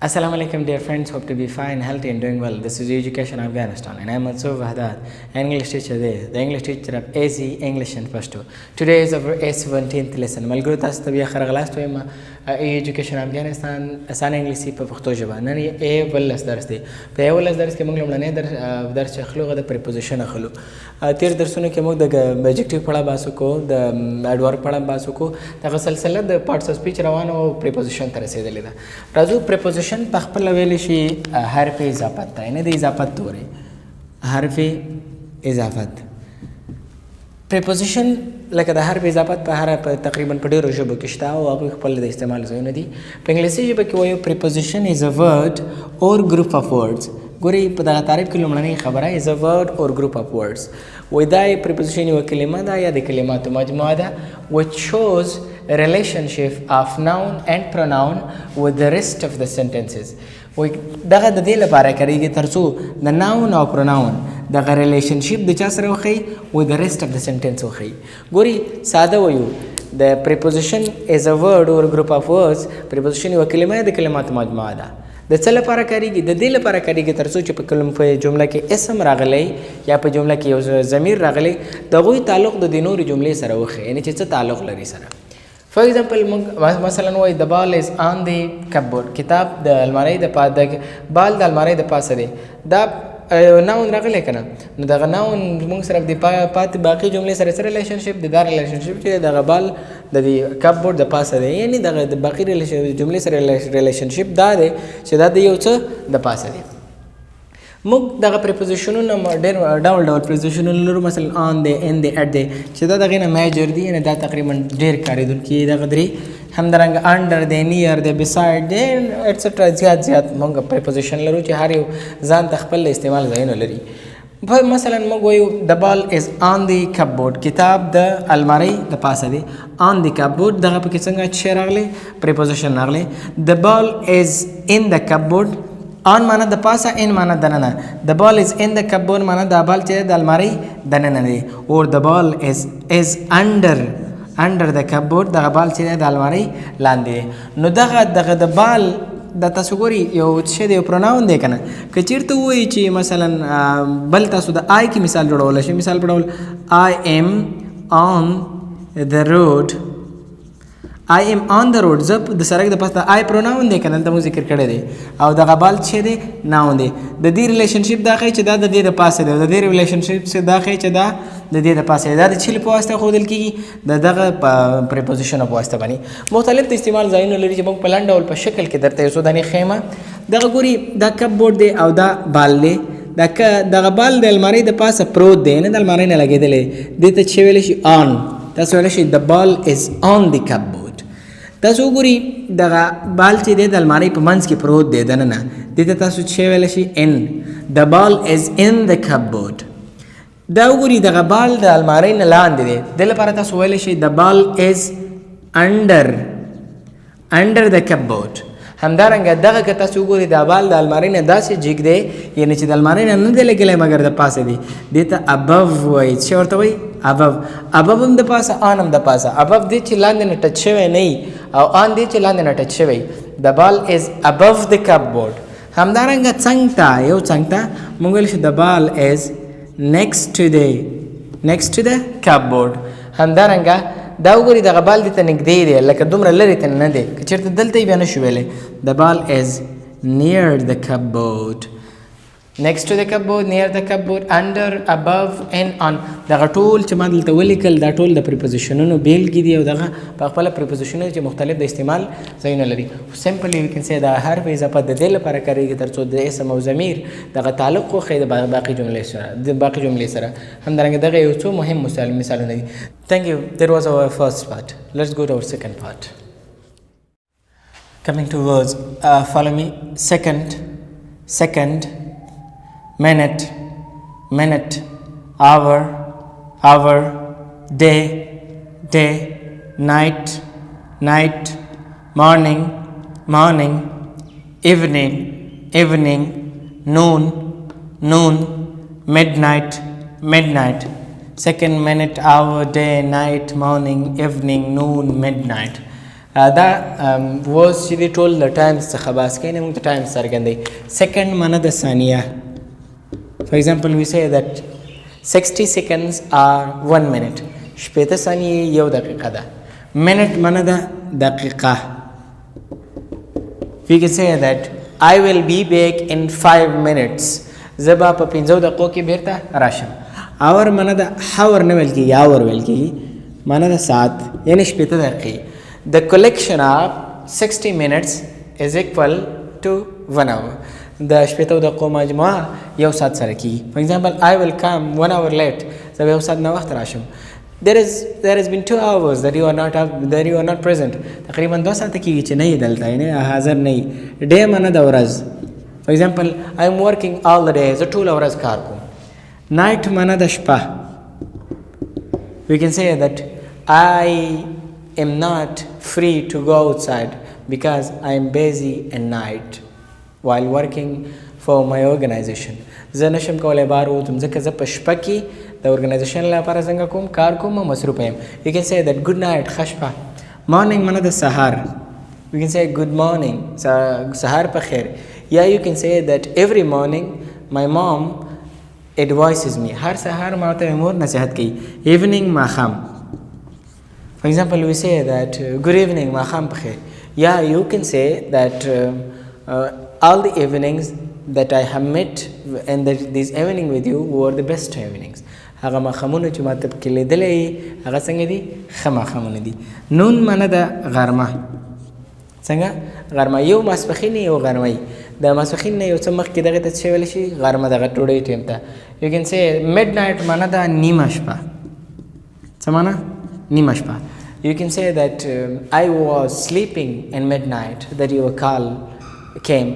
Assalamu alaikum dear friends, hope to be fine, healthy and doing well. This is Education Afghanistan and I am Mansoor Wahdat, English teacher there, the English teacher of AC, English and Pashto. Today is our A-17th lesson. Malguru taasu ته بیا خرغلاست وایم Education Afghanistan اسانه انګلیسي په پښتو ژبه. نن یې اوولس درس دی. په اوولس درس کې موږ لومړنی درس چې اخلو هغه د پریپوزیشن اخلو. تیر درسونو کې موږ د ایڈجکټیو په اړه بحث وکړو، د ایډورب په اړه بحث وکړو. دغه سلسله د پارټس اف سپیچ روانه او پریپوزیشن ته رسېدلې ده. راځو پریپوزیشن په خپل ویلی شي حرف اضافت ته، یعنې د اضافت تورې حرف اضافت. پریپوزیشن لکه د حرف اضافت په هر تقریبا په ډېرو ژبو کې شته او هغوی خپل د استعمال ځایونه دي. په انګلیسي ژبه کې وایو پریپوزیشن از ا ورډ اور ګروپ اف ورډز. ګورئ په دغه تعریف کې لومړنۍ خبره از ا ورډ اور ګروپ اف ورډز. وایي دا پریپوزیشن یوه کلمه ده یا د کلماتو مجموعه ده which shows relationship of noun and pronoun with the rest of the sentences. وایي دغه د دې لپاره کارېږي تر څو د ناون او پروناون دغه ریلیشنشپ د چا سره وښیي with the rest of the sentence وښیي. ګورئ ساده وایو د preposition is a word or group of words. preposition یوه کلمه د کلماتو مجموعه ده. د څه لپاره کارېږي؟ د دې لپاره کارېږي تر څو چې په جمله کې اسم راغلی یا په جمله کې یو ضمیر راغلی د هغوی تعلق د دې نورې جملې سره وښیي، یعنې چې څه تعلق لري سره. فار ایگزامپل موږ مثلا وایي د بال از آن دی کپبورډ. کتاب د المارۍ د بال د المارۍ د پاسه دی. دا ناون راغلی که نه، نو دغه ناون موږ سره د پاتې باقي جملې سره څه ریلیشنشپ دی؟ دا ریلیشنشپ چې دغه بال د دې کپبورډ د پاسه دی، یعنې دغه د باقي جملې سره ریلیشنشپ دا دی چې دا د یو څه د پاسه دی. موږ دغه پریپوزیشنونه ډېر ډول پریپوزیشنونه لرو، مثلا آن دی، ان دی، اټ دی، چې دا دغې نه میجر دي، یعنې دا تقریبا ډېر کارېدونکي دغه درې. همدارنګه انډر دی، نیر دی، بسایډ دی ایټسټرا. زیات موږ پریپوزیشن لرو چې هر یو ځان ته خپل استعمال ځایونه لري. مثلا موږ وایو د بال از آن دی کپبورډ. کتاب د المارۍ د پاسه دی. آن دی کپبورډ دغه پکې څنګه څه راغلی؟ پریپوزیشن راغلی. د بال از ان د کپبورډ. آن معنا د پاسه، ان معنا د ننه. د بال از ان د کپبورډ معنا د بال چې د المارۍ د ننه دی. اور د بال از انډر د کپبورډ، دغه بال چې د المارۍ لاندې دی. نو دغه د بال د تاسو ګوري یو څه دی، یو پروناون دی که نه. که چېرته ووایي چې مثلا بل تاسو د آی کې مثال جوړولی شئ. مثال په ډول آی ایم آن د روډ. I am on the road. زه د سړک د پاسه د آی پروناون دی که نه، دلته موږ ذکر کړی دی. او دغه بال چې دی ناون دی. د دې ریلیشنشپ دا ښایي چې دا د دې د پاسه دی، او د دې ریلیشنشپ دا ښایي چې دا د دې د پاسه دی. دا د چیلې په واسطه ښودل کېږي، د دغه پریپوزیشنو په واسطه باندې. مختلف د استعمال ځایونه لري چې موږ په لنډ ډول په شکل کې درته یو څو دانې ښیمه. دغه ګوري دا کپبورډ دی او دا بال دی. دغه بال د المارۍ د پاسه پروت دی، نه د المارۍ نه لګېدلی. دې ته چې ویلی شي آن. تاسو ویلی شي د بال از آن دی کپبورډ. تاسو وګورئ دغه بال چې دی د المارۍ په منځ کې پروت دی دننه، دې ته تاسو چې ویلی شي ان. د بال از ان د کپبورډ. دا وګورئ دغه بال د المارۍ نه لاندې دی، دې لپاره تاسو ویلی شئ د بال از انډر د کپبورډ. همدارنګه دغه که تاسو وګورئ دا بال د المارۍ نه داسې جګ دی، یعنې چې د المارۍ نه نه دی لګېلی مګر د پاسه دی. دې ته ابو وایي. څه ورته وایي؟ ابو هم د پاسه، آن هم د پاسه. ابو دی چې لاندې نه ټچ شوی نه وي، او آن دی چې لاندې نه ټچ شوی. د بال از ابو د کپبورډ. همدارنګه څنګ ته یو څنګ ته موږ ویلی شو د بال از next to the cupboard. همدارنګه دا وګورئ دغه بال دې ته نږدې دی، لکه دومره لرې ته نه دی. که چېرته دلته یې بیا نه شو ویلی. د بال از near the cupboard. next to the cupboard, near the cupboard, under, above and on. دغه ټول چې ما دلته ولیکل دا ټول د پریپوزیشنونو بیلګې دي، او دغه په خپله پریپوزیشنونه چې مختلف د استعمال ځایونه لري. سمپلی وی کن سی دا حرف اضافت د دې لپاره کارېږي تر څو د اسم او ضمیر دغه تعلق وښیي د باقي جملې سره. همدارنګه دغه یو څو مهم مثالونه دي. Thank you. That was our first part. Let's go to our second part. Coming to words, follow me. Second, minute, hour, day, night, morning, evening, noon, midnight. Second, minute, hour, day, night, morning, evening, noon, midnight. دا was چې دی ټول د ټایم څخه باس کوي نه موږ ته ټایم څرګندوي. سیکنډ معنا د ثانیه. For example, we say that 60 seconds are 1 minute. شپېته ثانیې یو دقیقه ده. minute معنا د دقیقه. We can say that I will be back in 5 minutes. زه به په 5 دقیقو کې بیرته راشم. اور معنا د hour نه ویل کېږي hour ویل کېږي معنا د ساعت یعنې شپېته دقیقې. The collection of 60 minutes is equal to 1 hour. د شپېتو دقیقو مجموعه یو ساعت سره کېږي. For example, I will come 1 hour late. زه به یو ساعت نه وخت راشم. There has been 2 hours that you are not present. تقریبا 2 ساعته کېږي چې نه یې دلته یعنې حاضر نه یې. ډے معنا د ورځ. For example, I am working all the day. زه ټوله ورځ کار کوم. Night معنا د شپه. We can say that I am not free to go outside because I am busy at night while working for my organization. زه نشم کولی بار ووتم ځکه زه په شپه کې د ارګنایزیشن لپاره څنګه کوم کار کوم او مصروفه یم. You can say that good night ښه شپه. Morning معنا د سهار. We can say good morning سهار په خیر. یا you can say that every morning my mom advises me. هر سهار ما ته مور نصیحت کوي. Evening ماښام. For example, we say that good evening ماښام په خیر. یا you can say that all the evenings that I have met and that this evening with you were the best evenings. هغه ماښامونه چې ما ته پکې لیدلی هغه څنګه دي ښه ماښامونه دي. نون معنا د غرمه. څنګه غرمه یو ماسپښین یو غرمه. د ماسپښین نه یو څه مخکې دغې ته څه ویلی شي غرمه دغه ډوډۍ ټیم ته. You can say midnight معنا د نیمه شپه. څه معنا نیمه شپه. You can say that I was sleeping in midnight that your call came.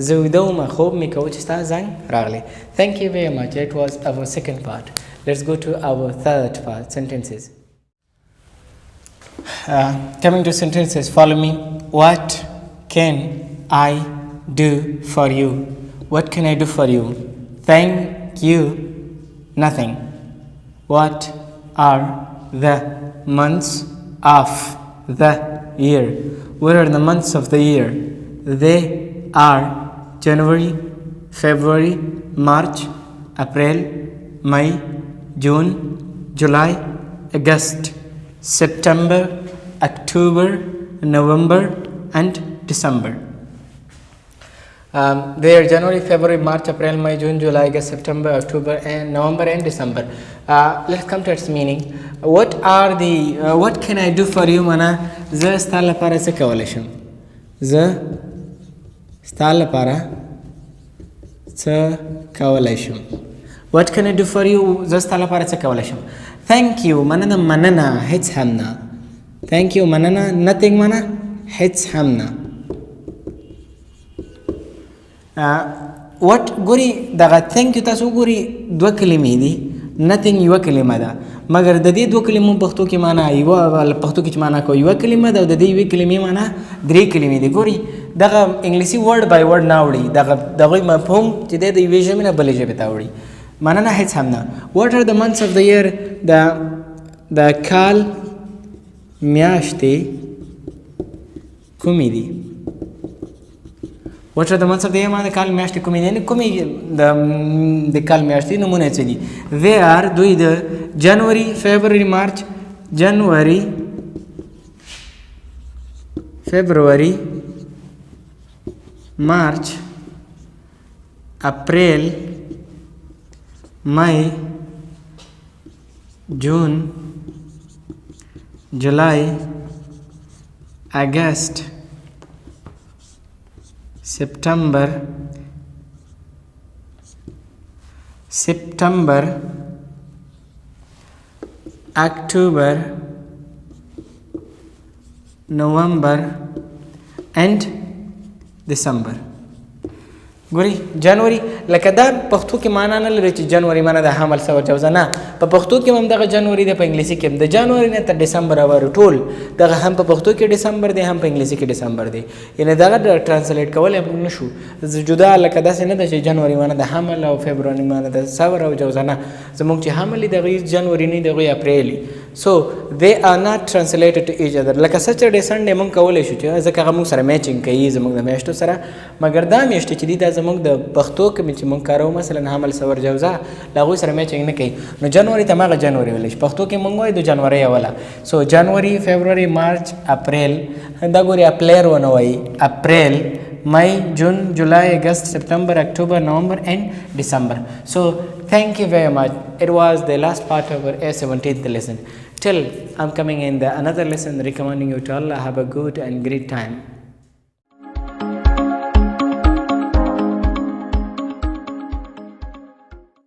زه ویده وم خوب مې کوه چې ستا زنګ راغلی. Thank you very much. It was our second part. Let's go to our third part, sentences. Coming to sentences, follow me. What can I do for you? What can I do for you? Thank you, nothing. What are the months of the year? What are the months of the year? They are January, February, March, April, May, June, July, August, September, October, November, and December. They are January, February, March, April, May, June, July, August, September, October, and November, and December. Let's come to its meaning. What can I do for you? Mana زه ستا لپاره څه کولی شم. زه ستا لپاره څه کولی شم. What can I do for you? زه ستا لپاره څه کولی شم. Thank you معنا د مننه هیڅ هم نه. Thank you مننه. Nothing معنا هیڅ هم نه. What ګوري دغه thank you تاسو ګوري دوه کلمې دي. Nothing یوه کلمه ده مګر د دې دوه کلمو پښتو کې معنا یوه پښتو کې چې معنا کوي یوه کلمه ده او د دې یوې کلمې معنا درې کلمې دي. ګوري دغه انګلیسي ورډ بای ورډ نه وړي دغه مفهوم چې دی د یوې ژبې نه بلې ژبې ته وړي. مننه هیڅ هم نه. What are the months of the year? د کال میاشتې کومې دي؟ What are the months of the year? ما د کال میاشتې کومې دي یعنې کومې د کال میاشتې نومونه څه دي؟ They are دوی د جنوري فبروري مارچ جنوري فبروري مارچ اپریل مئی جون جولائی اگست سپتمبر اکتوبر نومبر اینڈ دسمبر. ګوري جنوري لکه دا پښتو کې معنا نه لري چې جنوري معنا د حمل سور جوزه نه په پښتو کې هم دغه جنوري د په انګلیسي کې د جنوري نه تر دسمبر اور ټول دغه هم په پښتو کې دسمبر دی هم په انګلیسي کې دسمبر دی یعنی دغه ټرانسلیټ کول هم نشو جدا لکه داسې نه ده چې جنوري معنا د حمل او فبروري معنا د سور او جوزه نه زموږ چې حمل دغه جنوري نه دغه اپریل so they are not translated to each other لکه سچرډے سنډے مونږ کولای شو چې ځکه هغه مونږ سره میچینګ کوي زموږ د میاشتو سره مګر دا میاشتې چې دي دا زموږ د پښتو کې چې مونږ کارو مثلا حمل سور جوزه له هغوی سره میچینګ نه کوي نو جنوري ته هماغه جنوري ویلی شي پښتو کې مونږ وایو د جنوري اوله سو جنوري فبروري مارچ اپریل دا ګورې اپلیر ونه وایي اپریل May, June, July, August, September, October, November and December. So thank you very much. It was the last part of our A-17th lesson. Till I'm coming in the another lesson recommending you to Allah have a good and great time.